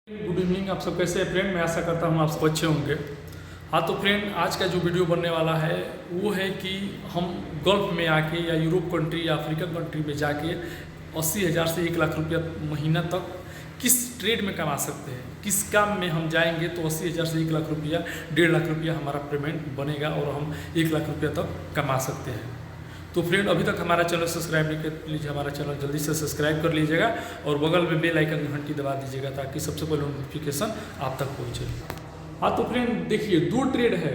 Good evening. आप सब कैसे हैं फ्रेंड? मैं आशा करता हूँ आप सब अच्छे होंगे। हाँ तो फ्रेंड, आज का जो वीडियो बनने वाला है वो है कि हम गल्फ में आके या यूरोप कंट्री या अफ्रीकन कंट्री में जाके 80,000 से 1 लाख रुपया महीना तक किस ट्रेड में कमा सकते हैं, किस काम में हम जाएंगे तो 80,000 से 1 लाख रुपया 1.5 लाख रुपया हमारा पेमेंट बनेगा और हम 1 लाख रुपया तक कमा सकते हैं। तो फ्रेंड, अभी तक हमारा चैनल सब्सक्राइब नहीं कर लीजिए, हमारा चैनल जल्दी से सब्सक्राइब कर लीजिएगा और बगल में बेल आइकन घंटी दबा दीजिएगा ताकि सबसे पहले नोटिफिकेशन आप तक पहुँचे। हाँ तो फ्रेंड देखिए, दो ट्रेड है।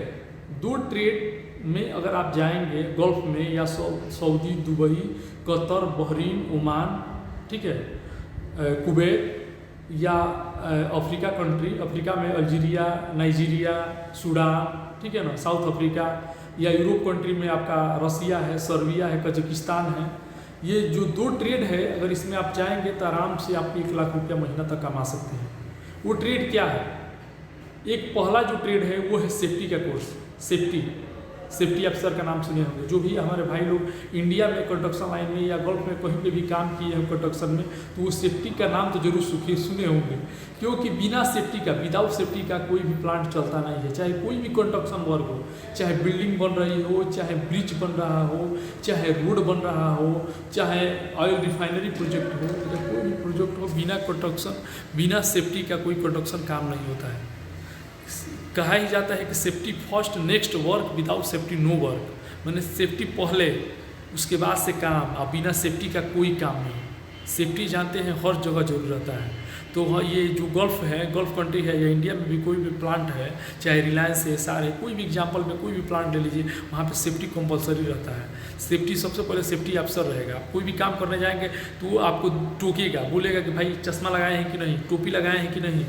दो ट्रेड में अगर आप जाएंगे गल्फ में या Saudi, Dubai, Qatar, Bahrain, Oman, ठीक है, कुवैत या अफ्रीका कंट्री, अफ्रीका में अल्जीरिया, नाइजीरिया, सूडान, ठीक है ना, साउथ अफ्रीका, या यूरोप कंट्री में आपका रसिया है, सर्बिया है, कजाकिस्तान है। ये जो दो ट्रेड है, अगर इसमें आप जाएंगे तो आराम से आप 1 लाख रुपया महीना तक कमा सकते हैं। वो ट्रेड क्या है? एक पहला जो ट्रेड है वो है सेफ्टी का कोर्स। सेफ्टी अफसर का नाम सुने होंगे। जो भी हमारे भाई लोग इंडिया में कंस्ट्रक्शन लाइन में या गल्फ में कहीं पे भी काम किए हैं कंस्ट्रक्शन में, तो वो सेफ्टी का नाम तो जरूर सुने होंगे, क्योंकि बिना सेफ्टी का, विदाउट सेफ्टी का कोई भी प्लांट चलता नहीं है। चाहे कोई भी कंस्ट्रक्शन वर्क हो, चाहे बिल्डिंग बन रही हो, चाहे ब्रिज बन रहा हो, चाहे रोड बन रहा हो, चाहे ऑयल रिफाइनरी प्रोजेक्ट हो, या कोई भी प्रोजेक्ट हो, बिना कंस्ट्रक्शन, बिना सेफ्टी का कोई कंस्ट्रक्शन काम नहीं होता है। कहा ही जाता है कि safety first, next work, without safety no work. मैंने सेफ्टी पहले, उसके बाद से काम। अब बिना सेफ्टी का कोई काम नहीं। सेफ्टी जानते हैं हर जगह जरूर रहता है। तो हाँ, ये जो गल्फ है, गल्फ कंट्री है, या इंडिया में भी कोई भी प्लांट है, चाहे रिलायंस है, सारे, कोई भी एग्जाम्पल में कोई भी प्लांट ले लीजिए, वहाँ पे सेफ्टी कंपलसरी रहता है। सेफ्टी सबसे पहले सेफ्टी अफसर रहेगा। कोई भी काम करने जाएंगे तो वो आपको टोकेगा, बोलेगा कि भाई चश्मा लगाए हैं कि नहीं, टोपी लगाए हैं कि नहीं,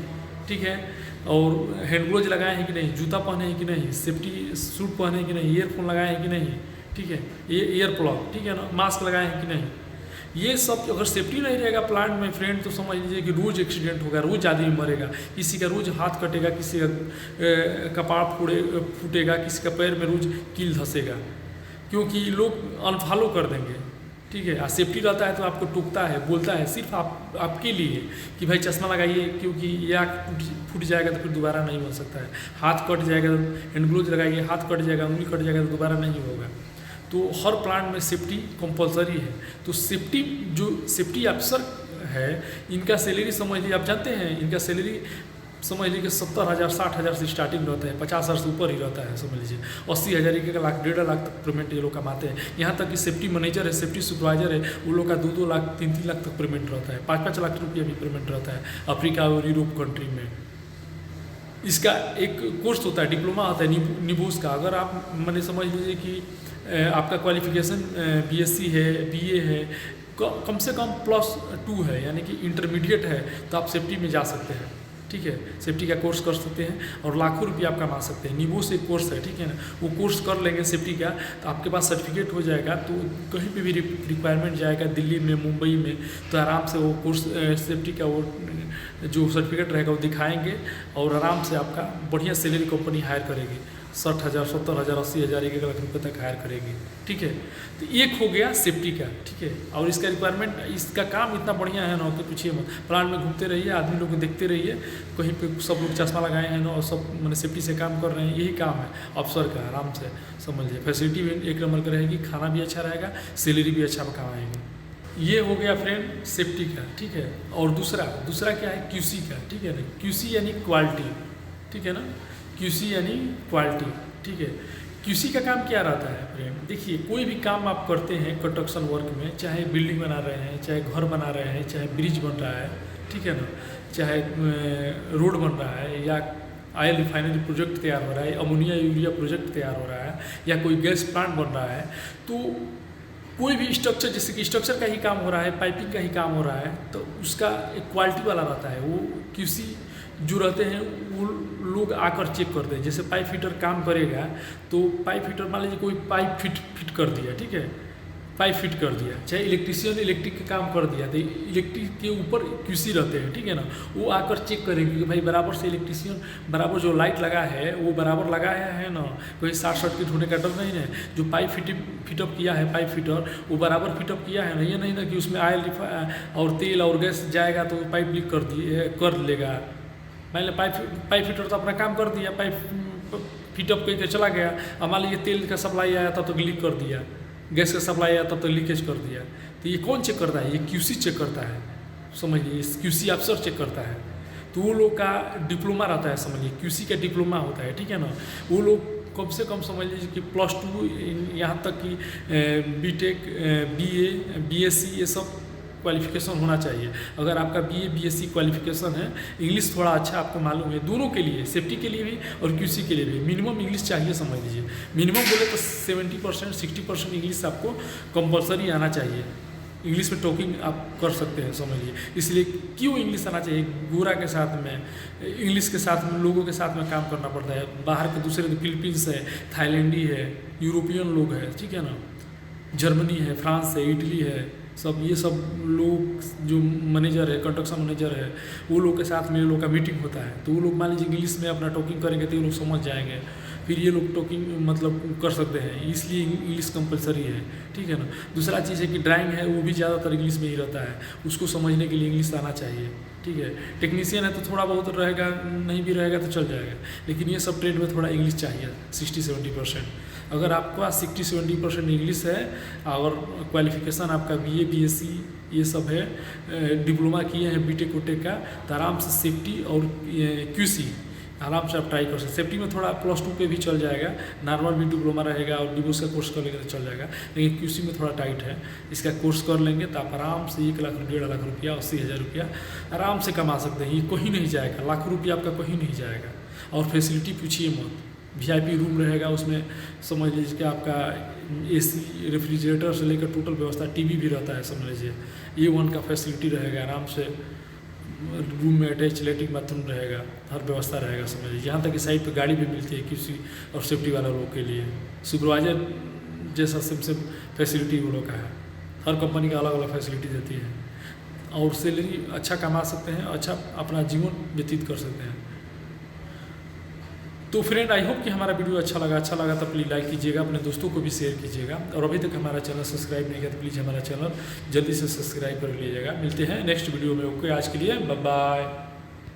ठीक है, और हैंड ग्लोव लगाए हैं कि नहीं, जूता पहने हैं कि नहीं, सेफ्टी सूट पहने हैं कि नहीं, ईयरफोन लगाए हैं कि नहीं, ठीक है, ये ईयर प्लग, ठीक है ना, मास्क लगाए हैं कि नहीं। ये सब अगर सेफ्टी नहीं रहेगा प्लांट में फ्रेंड, तो समझ लीजिए कि रोज़ एक्सीडेंट होगा, रोज़ आदमी मरेगा, किसी का रोज़ हाथ कटेगा, किसी का कपाड़ फूटेगा, किसी का पैर में रोज़ कील धंसेगा, क्योंकि लोग अनफॉलो कर देंगे, ठीक है। सेफ्टी रहता है तो आपको टोकता है, बोलता है सिर्फ आपके लिए कि भाई चश्मा लगाइए, क्योंकि ये आँख फूट जाएगा तो फिर दोबारा नहीं बन सकता है। हाथ कट जाएगा तो हैंड ग्लोव लगाइए, हाथ कट जाएगा, उंगली कट जाएगा तो दोबारा नहीं होगा। तो हर प्लांट में सेफ्टी कंपलसरी है। तो सेफ्टी, जो सेफ्टी अफसर है, इनका सैलरी समझ लीजिए, आप जानते हैं इनका सैलरी समझ लीजिए कि 70,000 60,000 से स्टार्टिंग रहता है, 50,000 से ऊपर ही रहता है। समझ लीजिए 80,000 1 लाख 1.5 लाख तक पेमेंट ये लोग कमाते हैं। यहाँ तक कि सेफ्टी मैनेजर है, सेफ्टी सुपरवाइजर है, वो लोग का 2-2 लाख 3-3 लाख तक पेमेंट रहता है, 5-5 लाख रुपया भी पेमेंट रहता है अफ्रीका और यूरोप कंट्री में। इसका एक कोर्स होता है, डिप्लोमा होता है निबूस का। अगर आप मैंने समझ लीजिए कि आपका क्वालिफिकेशन BSc है, BA है, कम से कम +2 है, यानी कि इंटरमीडिएट है, तो आप सेफ्टी में जा सकते हैं, ठीक है। सेफ्टी का कोर्स कर सकते हैं और लाखों रुपया आप कमा सकते हैं। नीबू से कोर्स है, ठीक है ना, वो कोर्स कर लेंगे सेफ्टी का, तो आपके पास सर्टिफिकेट हो जाएगा। तो कहीं पे भी रिक्वायरमेंट जाएगा, दिल्ली में, मुंबई में, तो आराम से वो कोर्स सेफ्टी का वो जो सर्टिफिकेट रहेगा वो दिखाएंगे और आराम से आपका बढ़िया सैलरी कंपनी हायर करेगी। 60,000 70,000 80,000 1 लाख रुपये तक हायर करेगी, ठीक है। तो एक हो गया सेफ्टी का, ठीक है। और इसका रिक्वायरमेंट, इसका काम इतना बढ़िया है ना कि पूछिए मत। प्लांट में घूमते रहिए, आदमी लोग को देखते रहिए, कहीं पे सब लोग चश्मा लगाए हैं ना और सब मैंने सेफ्टी से काम कर रहे हैं। यही काम है अफसर का। आराम से समझ लीजिए, फैसिलिटी भी 1 नंबर का रहेगी, खाना भी अच्छा रहेगा, सैलरी भी अच्छा कमाएंगे। ये हो गया फ्रेंड सेफ्टी का, ठीक है। और दूसरा क्या है? QC का, ठीक है ना। QC यानी क्वालिटी, ठीक है ना, QC यानी क्वालिटी, ठीक है। QC का काम क्या रहता है फ्रेंड? देखिए, कोई भी काम आप करते हैं कंस्ट्रक्शन वर्क में, चाहे बिल्डिंग बना रहे हैं, चाहे घर बना रहे हैं, चाहे ब्रिज बन रहा है, ठीक है ना, चाहे रोड बन रहा है, या ऑयल रिफाइनरी प्रोजेक्ट तैयार हो रहा है, अमोनिया यूरिया प्रोजेक्ट तैयार हो रहा है, या कोई गैस प्लांट बन रहा है, तो कोई भी स्ट्रक्चर, जैसे कि स्ट्रक्चर का ही काम हो रहा है, पाइपिंग का ही काम हो रहा है, तो उसका एक क्वालिटी वाला रहता है। वो QC जो रहते हैं वो लोग आकर चेक करते हैं। जैसे पाइप फिटर काम करेगा, तो पाइप फिटर मान लीजिए कोई पाइप फिट कर दिया, ठीक है, पाइप फिट कर दिया, चाहे इलेक्ट्रिशियन इलेक्ट्रिक का काम कर दिया, तो इलेक्ट्रिक के ऊपर QC रहते हैं, ठीक है ना। वो आकर चेक करेंगे कि भाई बराबर से इलेक्ट्रिशियन बराबर जो लाइट लगा है वो बराबर लगाया है ना, कोई शॉर्ट सर्किट होने का डर नहीं है। जो पाइप फिटअप किया है पाइप फिटर, वो बराबर फिटअप किया है ना, ये नहीं ना कि उसमें ऑयल और तेल और गैस जाएगा तो पाइप लीक कर लेगा, मान लिया पाइप फिटर तो अपना काम कर दिया, पाइप फिट अप करके चला गया। अब मान लीजिए तेल का सप्लाई आया था तो लीक कर दिया, गैस का सप्लाई आया तब तो लीकेज कर दिया। तो ये कौन चेक करता है? ये QC चेक करता है, समझिए, QC अफसर चेक करता है। तो वो लोग का डिप्लोमा रहता है, समझिए, QC का डिप्लोमा होता है, ठीक है ना। वो लोग कम से कम समझ लीजिए कि +2 यहाँ तक कि BTech BA BSc ये सब क्वालिफिकेशन होना चाहिए। अगर आपका BA BSc क्वालिफिकेशन है, इंग्लिश थोड़ा अच्छा आपको मालूम है, दोनों के लिए, सेफ्टी के लिए भी और QC के लिए भी मिनिमम इंग्लिश चाहिए, समझ लीजिए। मिनिमम बोले तो 70% 60% इंग्लिश आपको कंपलसरी आना चाहिए। इंग्लिश में टॉकिंग आप कर सकते हैं, समझिए। इसलिए क्यों इंग्लिश आना चाहिए? गोरा के साथ में, इंग्लिश के साथ में, लोगों के साथ में काम करना पड़ता है। बाहर के दूसरे फिलीपींस है, थाईलैंडी है, यूरोपियन लोग हैं, ठीक है ना, जर्मनी है, फ्रांस है, इटली है, सब ये सब लोग जो मैनेजर है, कंस्ट्रक्शन मैनेजर है, वो लोग के साथ में लोग का मीटिंग होता है। तो वो लोग मान लीजिए इंग्लिश में अपना टॉकिंग करेंगे तो ये लोग समझ जाएंगे, फिर ये लोग टॉकिंग मतलब कर सकते हैं। इसलिए इंग्लिश कंपलसरी है, ठीक है ना। दूसरा चीज़ है कि ड्राइंग है वो भी ज़्यादातर इंग्लिश में ही रहता है, उसको समझने के लिए इंग्लिश आना चाहिए, ठीक है। टेक्नीशियन है तो थोड़ा बहुत रहेगा, नहीं भी रहेगा तो चल जाएगा, लेकिन ये सब ट्रेड में थोड़ा इंग्लिश चाहिए 60-70%। अगर आपका 60-70% इंग्लिश है और क्वालिफिकेशन आपका BA BSc ये सब है, डिप्लोमा किए हैं BTech वोटेक का, तो आराम से सेफ्टी और QC आराम से आप ट्राई कर सकते। सेफ्टी में थोड़ा +2 पे भी चल जाएगा, नॉर्मल भी डिप्लोमा रहेगा और डिवोर्स का कोर्स कर लेंगे तो चल जाएगा, लेकिन QC में थोड़ा टाइट है। इसका कोर्स कर लेंगे तो आप आराम से 1 लाख 1.5 लाख रुपया, 80,000 रुपया आराम से कमा सकते हैं। ये कहीं नहीं जाएगा, लाखों रुपया आपका कहीं नहीं जाएगा। और फैसिलिटी पूछिए मत, VIP रूम रहेगा, उसमें समझ लीजिए कि आपका AC रेफ्रिजरेटर से लेकर टोटल व्यवस्था, TV भी रहता है, समझ लीजिए। A1 का फैसिलिटी रहेगा, आराम से रूम में अटैच लेटरिन बाथरूम रहेगा, हर व्यवस्था रहेगा, समझिए। यहाँ तक कि साइड पे गाड़ी भी मिलती है QC और सेफ्टी वाला लोग के लिए। सुपरवाइजर जैसा सिम फैसिलिटी वो लोग का है, हर कंपनी का अलग अलग फैसिलिटी देती है, और सैलरी अच्छा कमा सकते हैं, अच्छा अपना जीवन व्यतीत कर सकते हैं। तो फ्रेंड, आई होप कि हमारा वीडियो अच्छा लगा तो प्लीज़ लाइक कीजिएगा, अपने दोस्तों को भी शेयर कीजिएगा, और अभी तक हमारा चैनल सब्सक्राइब नहीं किया तो प्लीज़ हमारा चैनल जल्दी से सब्सक्राइब कर लीजिएगा। मिलते हैं नेक्स्ट वीडियो में। ओके, आज के लिए बाय बाय।